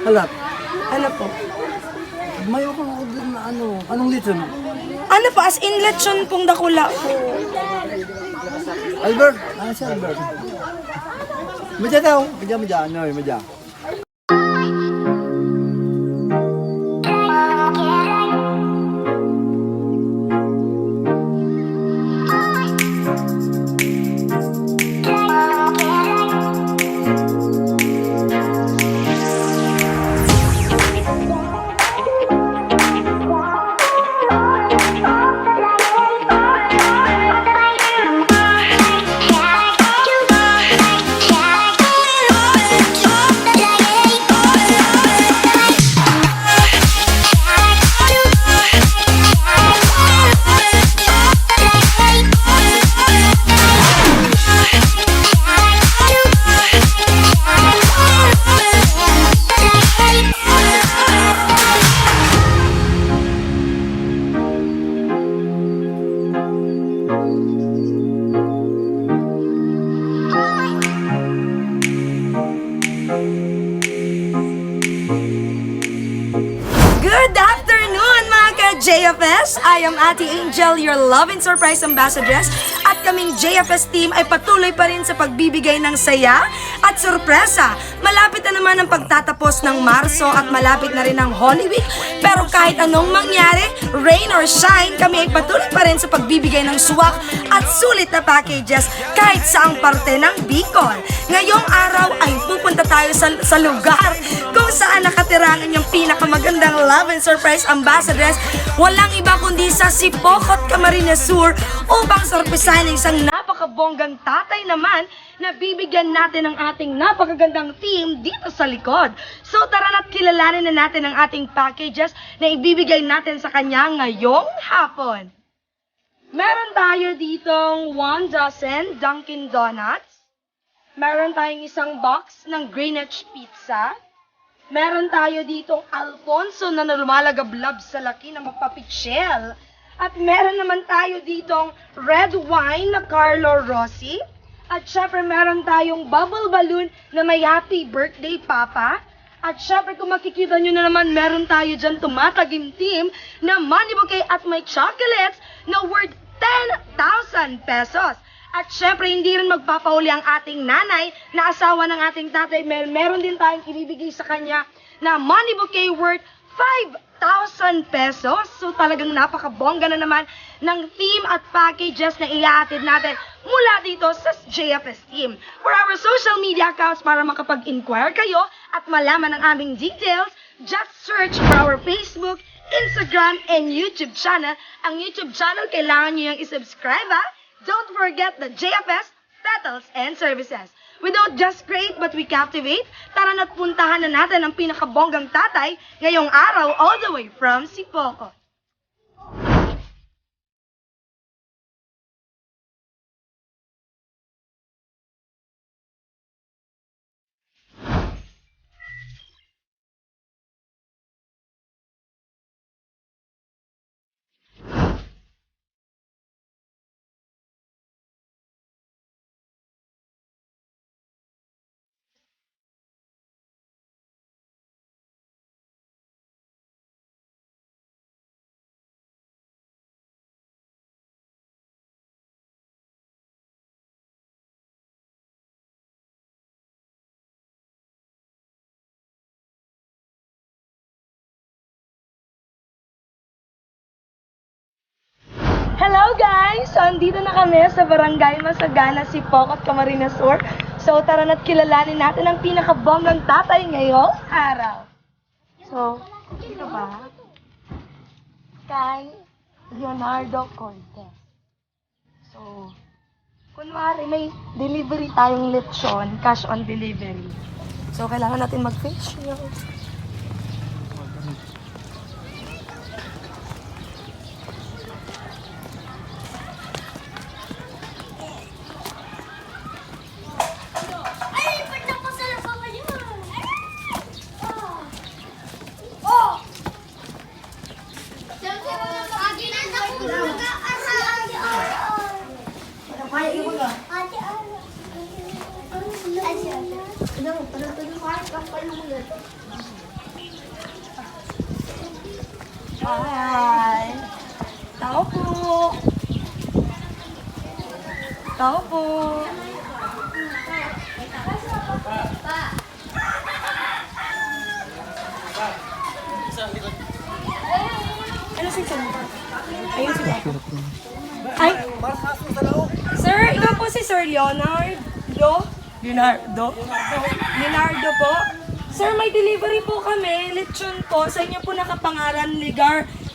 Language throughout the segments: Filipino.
Halat. Ano po? May ako order na ano. Anong lechon? Ano po, as in lechon pong dakula po. Albert. Ano si Albert? Madya daw. Madya. Ano eh, madya. Good afternoon mga ka-JFS! I am Ate Angel, your love and surprise ambassadress. At kaming JFS team ay patuloy pa rin sa pagbibigay ng saya at sorpresa. Malapit na naman ang pagtatapos ng Marso at malapit na rin ang Holy Week. Pero kahit anong mangyari, rain or shine, kami ay patuloy pa rin sa pagbibigay ng swak at sulit na packages kahit saang parte ng Bicol. Ngayong araw ay pupunta tayo sa lugar kung saan nakatira ang inyong pinakamagandang love and surprise ambassadress. Walang iba kundi sa Sipocot, Camarines Sur upang sorpresahin ang isang napakabonggang tatay naman na bibigyan natin ng ating napakagandang team dito sa likod. So tara na't kilalanin na natin ang ating packages na ibibigay natin sa kanya ngayong hapon. Meron tayo ditong 1 dozen Dunkin' Donuts. Meron tayong isang box ng Greenwich Pizza. Meron tayo ditong Alfonso na lumalagablab sa laki na magpapitsyel. At meron naman tayo ditong red wine na Carlo Rossi. At syempre meron tayong bubble balloon na may happy birthday papa. At syempre kung makikita nyo na naman meron tayo dyan tumatagim team na money bouquet at may chocolates na worth 10,000 pesos. At syempre, hindi rin magpapauli ang ating nanay na asawa ng ating tatay. Meron din tayong ibibigay sa kanya na money bouquet worth 5,000 pesos. So talagang napakabongga na naman ng theme at packages na iaatid natin mula dito sa JFS team. For our social media accounts para makapag-inquire kayo at malaman ang aming details, just search for our Facebook, Instagram, and YouTube channel. Ang YouTube channel, kailangan nyo yung isubscribe ha. Don't forget the JFS, Petals, and Services. We don't just create but we captivate. Tara na't puntahan na natin ang pinakabonggang tatay ngayong araw all the way from Sipocot. Hello guys! So, andito na kami sa Barangay Masagana, Sipocot, Camarines Sur. So, tara na't kilalanin natin ang pinakabonggang tatay ngayong araw. So, sino ba? Kay Leonardo Cortez. So, kunwari may delivery tayong lechon, cash on delivery. So, kailangan natin mag-fish. Hi! Tao po! Tao po! Ano si Sir? Ayun si Sir. Ay! Sir, ikaw po si Sir Leonardo? Leonardo po? Sir, may delivery po kami. Lechon po. Sa inyo po nakapangalan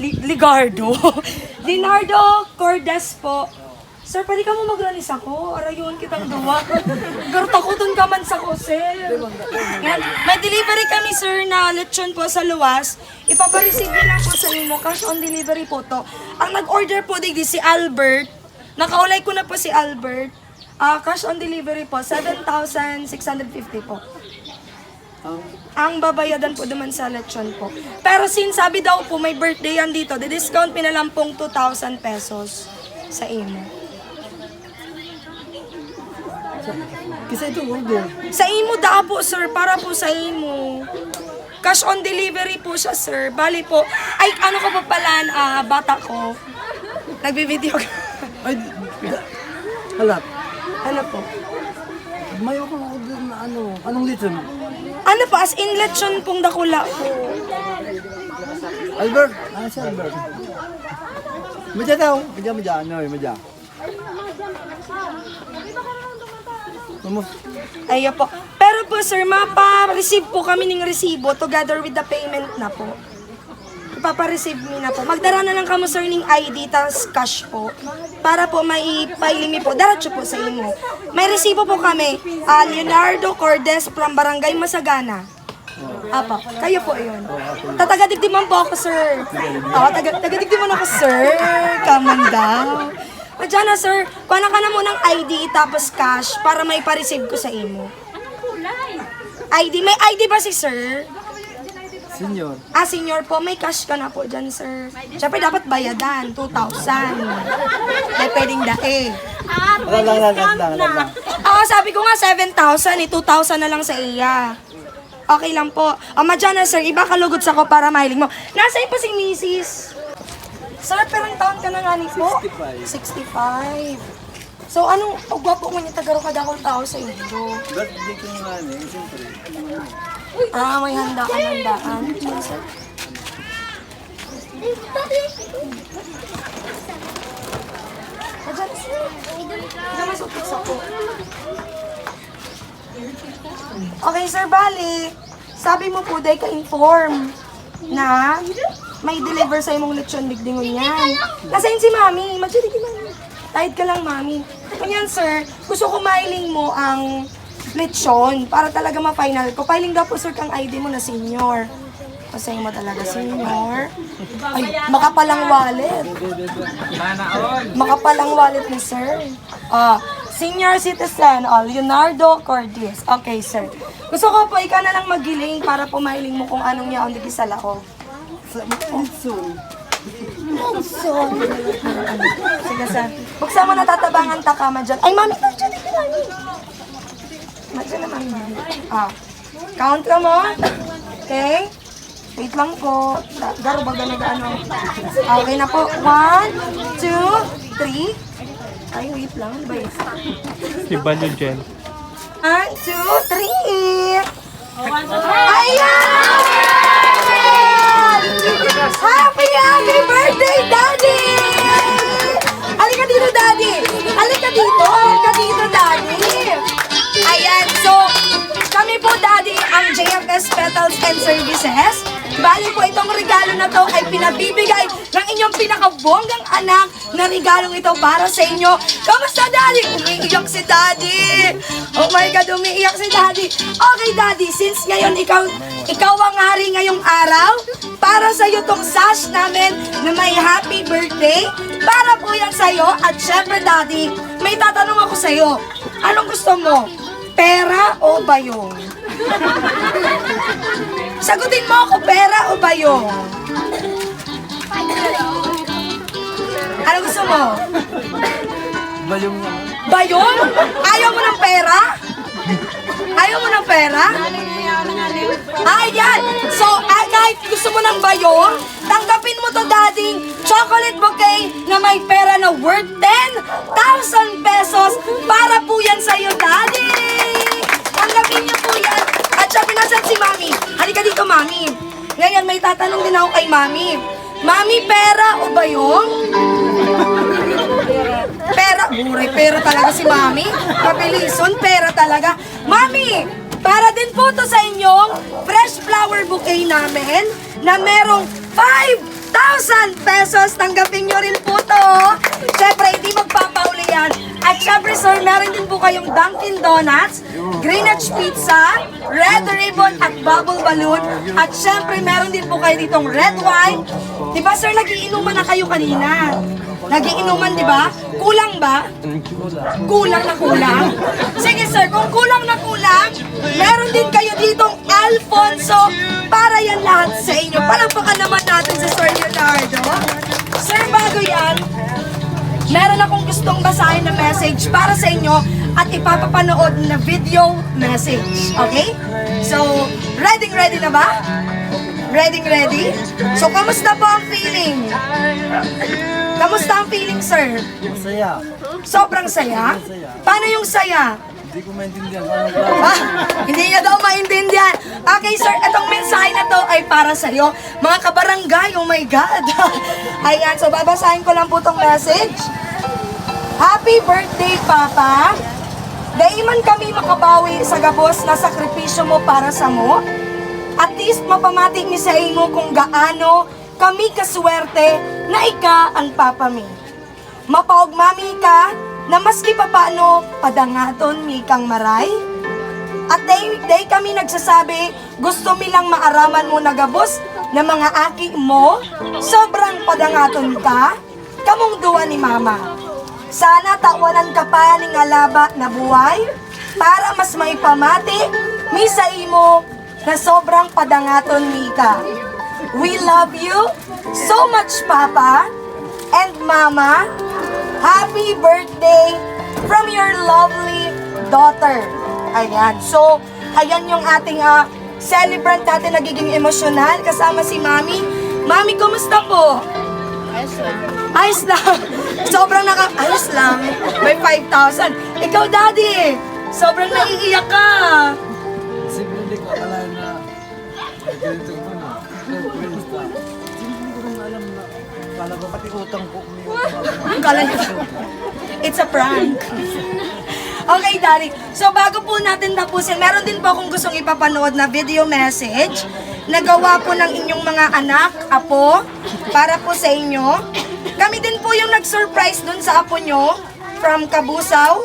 Ligardo. Leonardo Cordes po. Sir, pwede ka mo magranis ako? Arayon kitang duwa. Gartakuton ka man sa ko, sir. Yan. May delivery kami, sir, na lechon po sa luwas. Ipapareceive lang po sa inyo. Cash on delivery po to. Ang nag-order po digdi si Albert. Nakaulay ko na po si Albert. Cash on delivery po, 7,650 po. Ang babayadan po naman sa lechon po. Pero since sabi daw po may birthday yan dito, di-discount pinalampong 2,000 pesos sa imo. Kasi ito, order. Sa imo da po, sir, para po sa imo. Cash on delivery po siya, sir. Bali po, ay ano ko pa pala, bata ko. Nagbibideo ka. Ay, halap. Ano po? May akong order na ano. Anong lechon? Ano po, as in lechon pong dakula po. Albert. Si Albert. Madya daw. Madya. Ano, madya. Vamos. Ayo po. Pero po, sir, mapa-receive po kami ng resibo together with the payment na po. Ipapa-receive mi na po. Magdara na lang kamo, sir, ng ID tas cash po. Para po maipahilimi po. Daratso po sa imo. May resibo po kami. Leonardo Cordes from Barangay Masagana. Apa, kayo po yun. Tataga-digdiman po ako, sir. Taga-digdiman ako, sir. Kaman daw. Diyan na, sir. Kuha ka na mo ng ID tapos cash para may pa-receive ko sa imo. ID? May ID ba si sir? Senior. Senior po. May cash ka na po dyan, sir. Siyempre, dapat bayadan. 2,000. May pwedeng dae. Lang. Sabi ko nga 7,000 eh. 2,000 na lang sa iya. Okay lang po. Madyan na, sir. Iba kalugod sa ko para mahiling mo. Nasaan po si Mrs.? Sir, pero ang taon ka na nga ni po? 65. So, anong gwapo mo niya tagaro kada akong tao sa inyo? Birthday ko nga siyempre. May handaan. Sir. Madyan, sir. Hindi masupit sa ko. Okay, sir, bali. Sabi mo po, dahil ka-inform na may deliver sa imong lechon digdingon yan. Nasaan si mami? Magsidig ka mami. Tahid ka lang, mami. Ganyan, sir. Gusto ko mailing mo ang lechon para talaga ma-final ko. Filing daw po, sir, kang ID mo na senior. Kasi mo talaga, senior. Ay, makapalang wallet. Makapalang wallet ni sir. Senior citizen, Leonardo Cordes. Okay, sir. Gusto ko po, ikaw na lang magiling para pumahiling mo kung anong yaon dito sa laog. Soon. Sige, sir. Buksan mo natatabangan ta ka, madyan. Ay, mami, madyan na mami. Madyan na, mami. Count ka mo. Okay? Wait lang po. Garo ba ano? Okay na po. 1, 2, 3. Ay, wait lang. Ano ba yun? Iba nyo, Jen. 1, 2, 3. Ayan! Happy birthday, Daddy! Halika dito, Daddy! Halika dito, Daddy! Ayan, so, kami po, Daddy, ang JFS Petals and Services. Bali po, itong regalo na to ay pinabibigay ng inyong pinakabonggang anak na regalong ito para sa inyo. Kamusta, Daddy? Umiiyak si Daddy. Oh my God, umiiyak si Daddy. Okay, Daddy, since ngayon ikaw ang hari ngayong araw, para sa iyo tong sash namin na may happy birthday. Para po yan sa iyo. At syempre, Daddy, may tatanong ako sa iyo. Anong gusto mo? Pera o bayong? Sagutin mo ako, pera o bayong? Ano gusto mo? Bayong nga. Bayong? Ayaw mo ng pera? Ayaw mo ng pera? Ayan! So, kahit gusto mo ng bayong, tanggapin mo to, Daddy, chocolate bouquet na may pera na worth 10,000 pesos para po yan sa'yo, Daddy! Tanggapin niyo po yan. At syempre, nasan si Mami? Halika dito, Mami. Ngayon, may tatanong din ako kay Mami. Mami, pera o bayong? Pera. Buray, pera talaga si Mami. Mabilison, pera talaga. Mami, para din po to sa inyong fresh flower bouquet namin na merong 5,000 pesos. Tanggapin nyo rin po to. Siyempre, hindi magpapauli yan. At syempre, sir, meron din po kayong Dunkin' Donuts, Greenwich Pizza, Red Ribbon at Bubble Balloon. At syempre, meron din po kayo ditong red wine. Di ba, sir, nagiinuman na kayo kanina? Nagiinuman, di ba? Kulang ba? Kulang na kulang? Sige, sir, kung kulang na kulang, meron din kayo ditong Alfonso para yan lahat sa inyo. Palagpakan naman natin si Sir Leonardo. Sir, bago yan, meron akong gustong basahin na message para sa inyo at ipapapanood na video message. Okay? So, ready na ba? Ready? So, kamusta po ang feeling? Kamusta ang feeling, sir? Masaya. Sobrang saya? Paano yung saya? Hindi ko maintindihan. Hindi niya daw maintindihan. Okay, sir, itong mensahe na to ay para sa'yo. Mga kabarangay, oh my God. Ayan, so babasahin ko lang po tong message. Happy birthday, Papa. Daiman kami makabawi sa gabos na sakripisyo mo para sa mo. At least mapamati mi sa imo kung gaano kami kaswerte na ika ang Papa mi. Mapaugmami ka na maski papaano padangaton mi kang maray. At day kami nagsasabi, gusto mi lang maaraman mo na gabos na mga aki mo, sobrang padangaton ka, kamong duwa ni Mama. Sana tawanan ka pa ning alaba na buhay para mas maipamati mi sa imo na sobrang padangaton mi ka. We love you so much, Papa and Mama. Happy birthday from your lovely daughter. Ayan. So, ayan yung ating celebrant natin nagiging emosyonal kasama si Mami. Mami, kumusta po? Ayos lang. Sobrang ayos lang. May 5,000. Ikaw, Daddy, sobrang naiiyak ka. Siguro hindi ko akalain na ganito ko na. Hindi ko naman alam na kala ko pati utang ko. Kala niyo. It's a prank. Okay, Daddy. So, bago po natin tapusin, meron din po akong gustong ipapanood na video message. Nagawa po ng inyong mga anak, apo, para po sa inyo. Kami din po yung nag-surprise dun sa apo nyo from Kabusaw.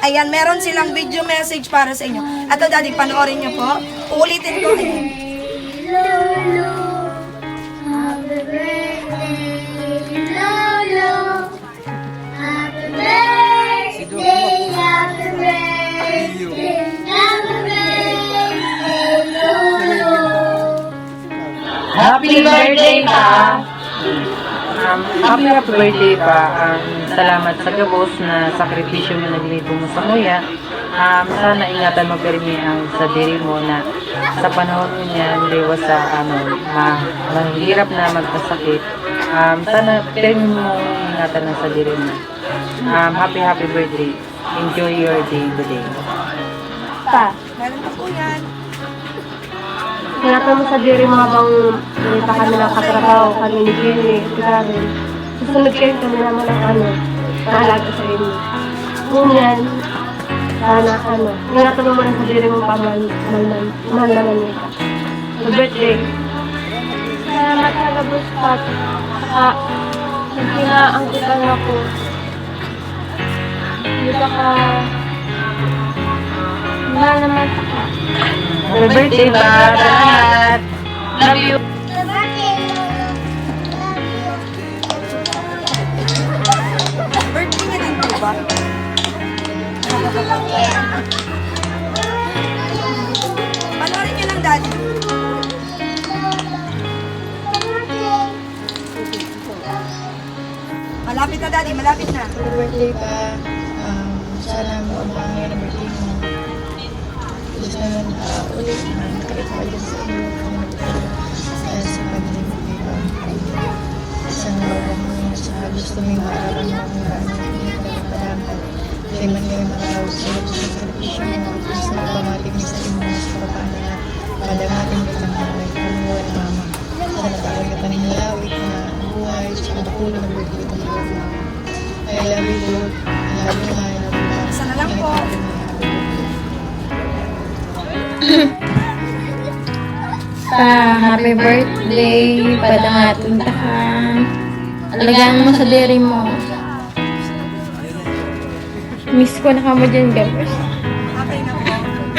Ayan, meron silang video message para sa inyo. Ato, Daddy, panoorin nyo po. Uulitin ko. Lolo, happy birthday, Lolo. Happy birthday, happy birthday, happy birthday, Lolo. Happy birthday pa! Happy birthday pa. Salamat sa gabos na sakripisyo mo naglibo mo sa kuya. Sana ingatan mo pirmi ang sa diri mo na sa panahon mo niya liwas sa mahirap na magkasakit. Sana pirmi mo ingatan ang sa diri mo. Happy birthday. Enjoy your day today. Pa, Meron pa po yan. ingatan mo sa diri mo habang hindi pa kami nakatrabaho, kami ni Jenny, grabe. Susunod kayo kami naman ng mahalaga sa inyo. Kung yan, sana ingatan mo muna sa diri mo pa mahal naman niya ka. Happy birthday. Salamat sa labos pa. Saka, nagkinaan kita nga po. Hindi ka mahal naman sa ka. Happy birthday pa! Salamat! Love you! Birthday niya din po ba? Panoorin niyo lang, Daddy. Malapit na, Daddy. Malapit na. birthday pa. Sana mo ang pangyayari ng birthday mo. Just ulit na nakaipagal sa inyo sa paglilipad. Isang bawang mo sa halos tuming maaraw ng mga pagpapalaman. Kaya man ngayon maaraw sa sakripisyo mo at sa pamatig ni sa inyo sa kapana na padamating ka ng buhay kung buhay mama. Sa natawag ka ng lawit na buhay sa nakulo ng bibig ng mama. I love you, Lord. I love you, I love you. Isa na lang po. Happy birthday, padangatun ta ka. Alagaan mo sa dairy mo. Miss ko na ka mo dyan, gabers. Okay na po.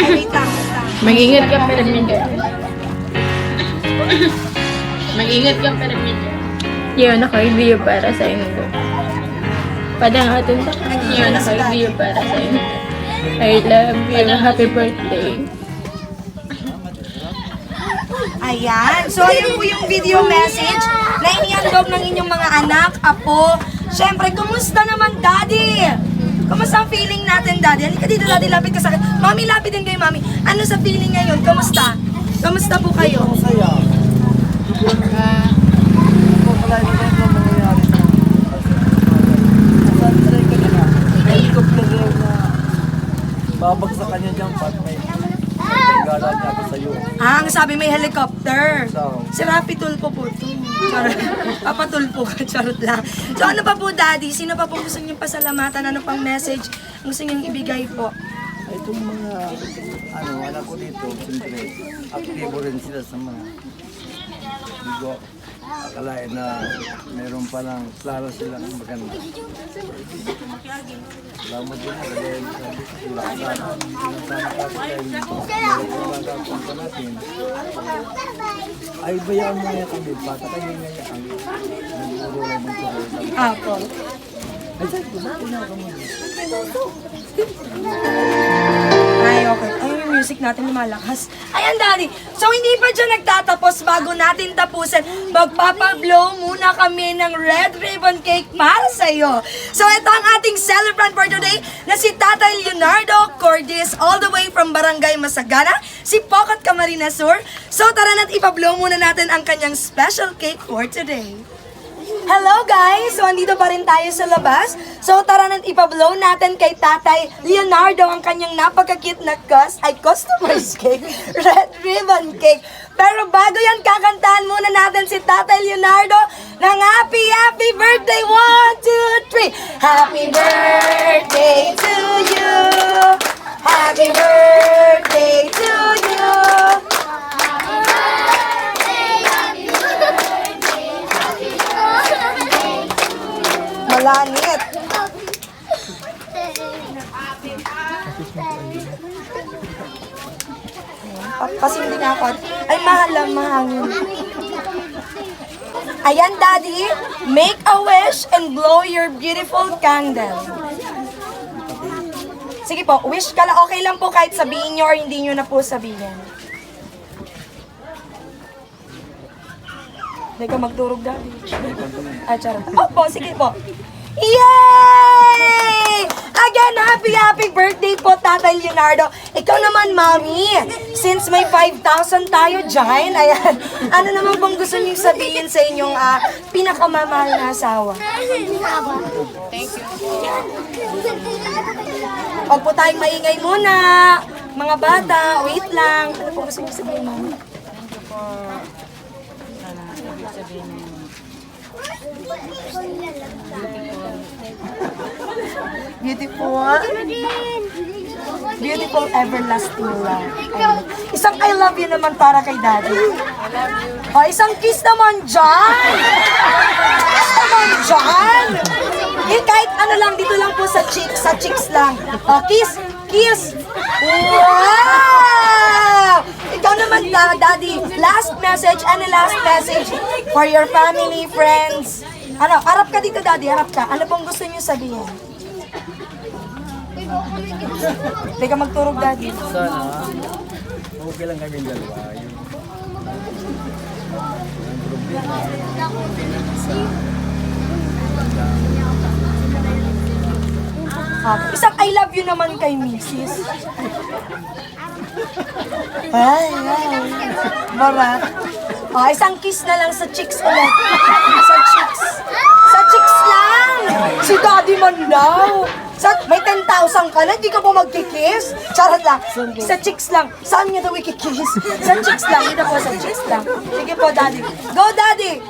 Ay, wait lang, wait lang. Mag-ingat ka pero medyo. Mag-ingat ka pero medyo. Yun ako, video para sa inyo. Padangatun ta ka. Yun ako, video para sa inyo. I love you. Happy birthday. Ayan. So, yun po yung video message na inihandog ng inyong mga anak, apo. Siyempre, kumusta naman, Daddy? Kumusta ang feeling natin, Daddy? Halika dito, Daddy. Lapit ka sa akin. Mami, lapit din kayo, Mami. Ano sa feeling ngayon? Kumusta? Kumusta po kayo? Masaya. Pagpapalay na ganito ang mangyayari na. Saan try ka na? Helicopter rin na babagsak ka niya dyan, Pat. May gala niya ako sa'yo. Ah, ang sabi may helicopter. So, Si Rapi Tulpo po ito. Charot. Papatulpo ka, charot lang. So ano pa po, Daddy? Sino pa po gusto niyong pasalamatan? Ano pang message gusto niyong ibigay po? itong mga anak ko dito, siyempre, aktibo rin sila sa mga hindi ko akalain na meron palang klaro silang maganda. Salamat din na dahil sila sana. Hindi na sana kasi dahil meron palang kapunta natin. Ay, bayaan mo nga kami, pata kayo nga ang nag-uro lang ng tuloy. Apo. Ay, saan ko? Saan na ako muna? Ay, okay. Ay, yung music natin lumalakas. Ayan, Daddy. So, hindi pa dyan nagtatapos bago natin tapusin. Magpapablow muna kami ng red ribbon cake para sa'yo. So, ito ang ating celebrant for today na si Tatay Leonardo Cordis all the way from Barangay Masagana, si Pocot Camarines Sur. So, tara na't ipablow muna natin ang kanyang special cake for today. Hello guys! So, andito pa rin tayo sa labas. So, tara na't ipablow natin kay Tatay Leonardo ang kanyang napagkakit na customized cake, red ribbon cake. Pero bago yan, kakantahan muna natin si Tatay Leonardo ng happy, happy birthday! 1, 2, 3! Happy birthday to you! Happy birthday to you! Malangit. Papasindi nga ako. Ay, mahal lang, mahangin. Ayan, Daddy. Make a wish and blow your beautiful candle. Sige po, wish ka lang. Okay lang po kahit sabihin nyo or hindi nyo na po sabihin. Hindi ka magturog, Daddy. Ah, charot. Opo, sige po. Yay! Again, happy, happy birthday po, Tatay Leonardo. Ikaw naman, Mami. Since may 5,000 tayo dyan, ayan. Ano naman bang gusto niyong sabihin sa inyong pinakamamahal na asawa? Thank you. Huwag po tayong maingay muna. Mga bata, wait lang. Ano po gusto niyong sabihin, Mami? Beautiful. Beautiful everlasting love. Ayun. Isang I love you naman para kay Daddy. I love you. Oh, isang kiss naman dyan. Kiss naman dyan. Kahit ano lang, dito lang po sa cheeks lang. Oh, kiss, kiss. Wow! Ikaw naman, Daddy. Last message, ano last message for your family, friends? Ano, harap ka dito, Daddy, harap ka. Ano pong gusto niyo sabihin? Hindi ka magturog, Daddy. Sana, okay lang kami dalawa. Yung problema Isang I love you naman kay Mrs. Ay. Barat. Oh, isang kiss na lang sa cheeks ulit. Sa cheeks. Sa cheeks lang. Si Daddy man daw. May 10,000 ka na, hindi ka po magkikiss? Charot lang. Sa cheeks lang. Saan niya daw ikikiss? Sa cheeks lang. Dito po, sa cheeks lang. Sige po, Daddy. Go, Daddy!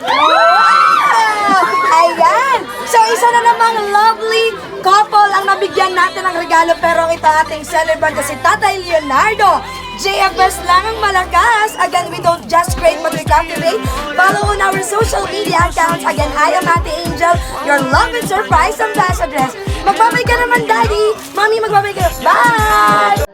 Wow! Ayan! So, isa na namang lovely couple ang nabigyan natin ng regalo, pero ito ating celebrant na si Tatay Leonardo. JFS lang ang malakas. Again, we don't just create but we captivate. Follow on our social media accounts. Again, I am Ate Angel, your love and surprise ambassadress. Magbabay ka naman, Daddy. Mami, magbabay ka. Bye!